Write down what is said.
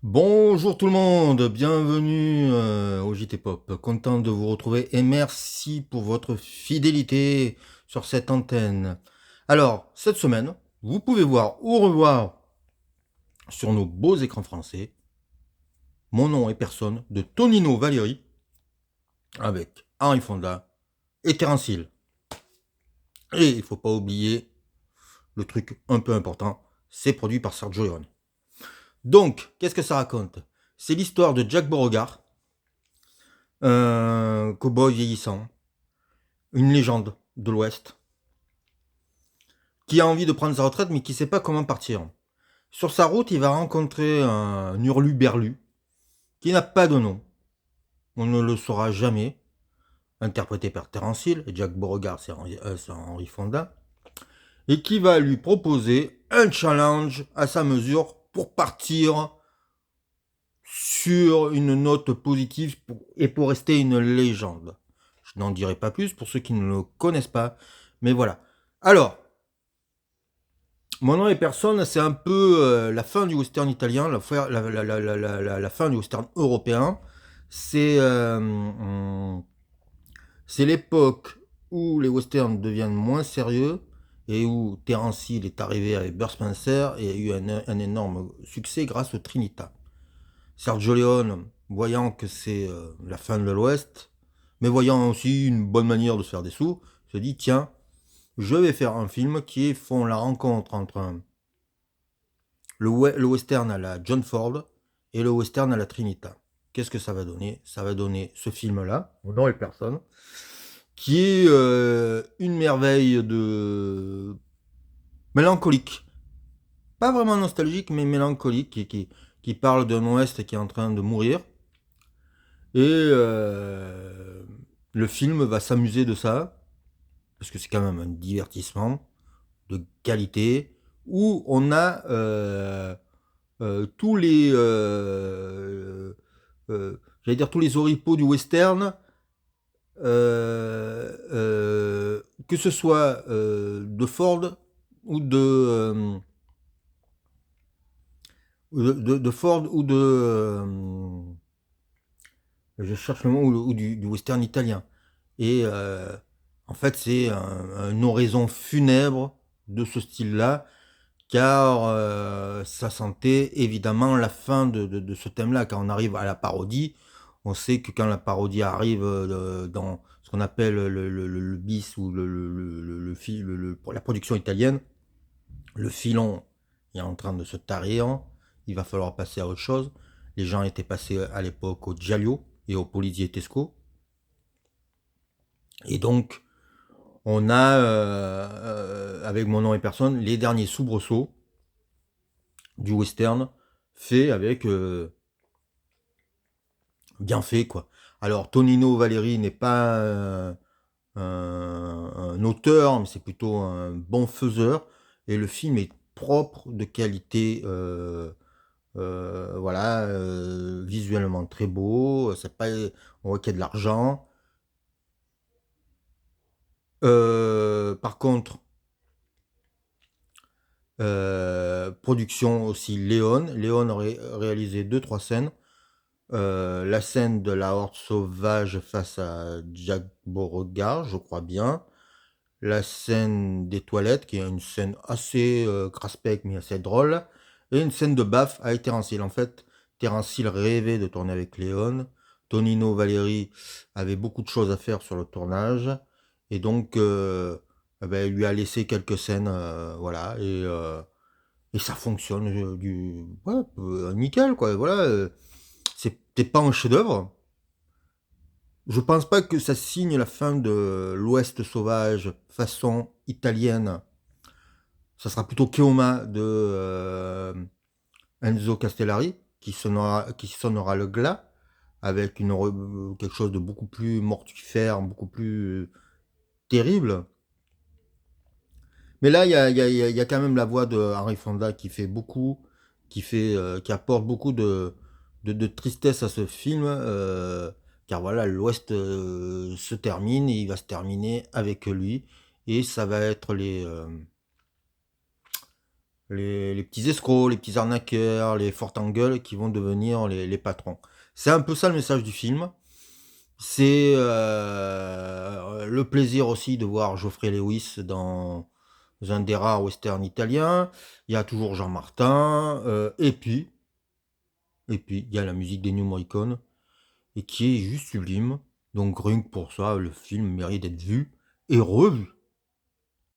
Bonjour tout le monde, bienvenue au JT Pop. Content de vous retrouver et merci pour votre fidélité sur cette antenne. Alors, cette semaine, vous pouvez voir ou revoir sur nos beaux écrans français Mon nom et personne de Tonino Valéry avec Henri Fonda et Terence Hill. Et il ne faut pas oublier le truc un peu important, c'est produit par Sergio Leone. Donc, qu'est-ce que ça raconte? C'est l'histoire de Jack Beauregard, un cow-boy vieillissant, une légende de l'Ouest, qui a envie de prendre sa retraite mais qui ne sait pas comment partir. Sur sa route, il va rencontrer un hurluberlu qui n'a pas de nom. On ne le saura jamais. Interprété par Terence Hill, et Jack Beauregard, c'est Henri Fonda, et qui va lui proposer un challenge à sa mesure pour partir sur une note positive et pour rester une légende. Je n'en dirai pas plus pour ceux qui ne le connaissent pas, mais voilà. Alors, Mon nom et personne, c'est un peu la fin du western italien, la fin du western européen. C'est c'est l'époque où les westerns deviennent moins sérieux et où Terence Hill est arrivé avec Burt Spencer et a eu un énorme succès grâce au Trinita. Sergio Leone, voyant que c'est la fin de l'Ouest, mais voyant aussi une bonne manière de se faire des sous, se dit tiens, je vais faire un film qui font la rencontre entre le western à la John Ford et le western à la Trinita. Qu'est-ce que ça va donner? Ça va donner ce film-là, Mon nom et personne, qui est une merveille de mélancolique. Pas vraiment nostalgique, mais mélancolique, qui parle d'un Ouest qui est en train de mourir. Et le film va s'amuser de ça, parce que c'est quand même un divertissement de qualité, où on a tous les j'allais dire tous les oripeaux du western, que ce soit de Ford ou de Ford ou je cherche le mot, ou du western italien. Et en fait, c'est une oraison funèbre de ce style-là, car ça sentait évidemment la fin de ce thème-là. Quand on arrive à la parodie, on sait que quand la parodie arrive dans ce qu'on appelle le bis ou la production italienne, le filon est en train de se tarir, il va falloir passer à autre chose. Les gens étaient passés à l'époque au giallo et au poliziesco. Et donc, on a, avec Mon nom et personne, les derniers soubresauts du western fait avec bien fait quoi. Alors Tonino Valéry n'est pas un auteur, mais c'est plutôt un bon faiseur et le film est propre, de qualité, voilà, visuellement très beau. C'est pas, on voit qu'il y a de l'argent. Par contre, production aussi Léon. Léon aurait réalisé deux trois scènes. La scène de la horde sauvage face à Jack Beauregard, je crois bien. La scène des toilettes, qui est une scène assez grasse-pec, mais assez drôle. Et une scène de baffe avec Terence Hill. En fait, Terence Hill rêvait de tourner avec Léon. Tonino Valéry avait beaucoup de choses à faire sur le tournage. Et donc, il lui a laissé quelques scènes, voilà. Et ça fonctionne ouais, nickel, quoi. Voilà. C'était pas un chef-d'œuvre. Je pense pas que ça signe la fin de l'Ouest sauvage façon italienne. Ça sera plutôt Keoma de Enzo Castellari qui sonnera le glas avec quelque chose de beaucoup plus mortifère, beaucoup plus terrible. Mais là, il y a quand même la voix de Henry Fonda qui fait beaucoup, qui apporte beaucoup de tristesse à ce film, car voilà, l'Ouest se termine et il va se terminer avec lui, et ça va être les petits escrocs, les petits arnaqueurs, les fortes en gueule qui vont devenir les patrons. C'est un peu ça le message du film. C'est le plaisir aussi de voir Geoffrey Lewis dans un des rares westerns italiens. Il y a toujours Jean Martin. Et puis, il y a la musique d'Ennio Morricone, et qui est juste sublime. Donc rien que pour ça, le film mérite d'être vu et revu.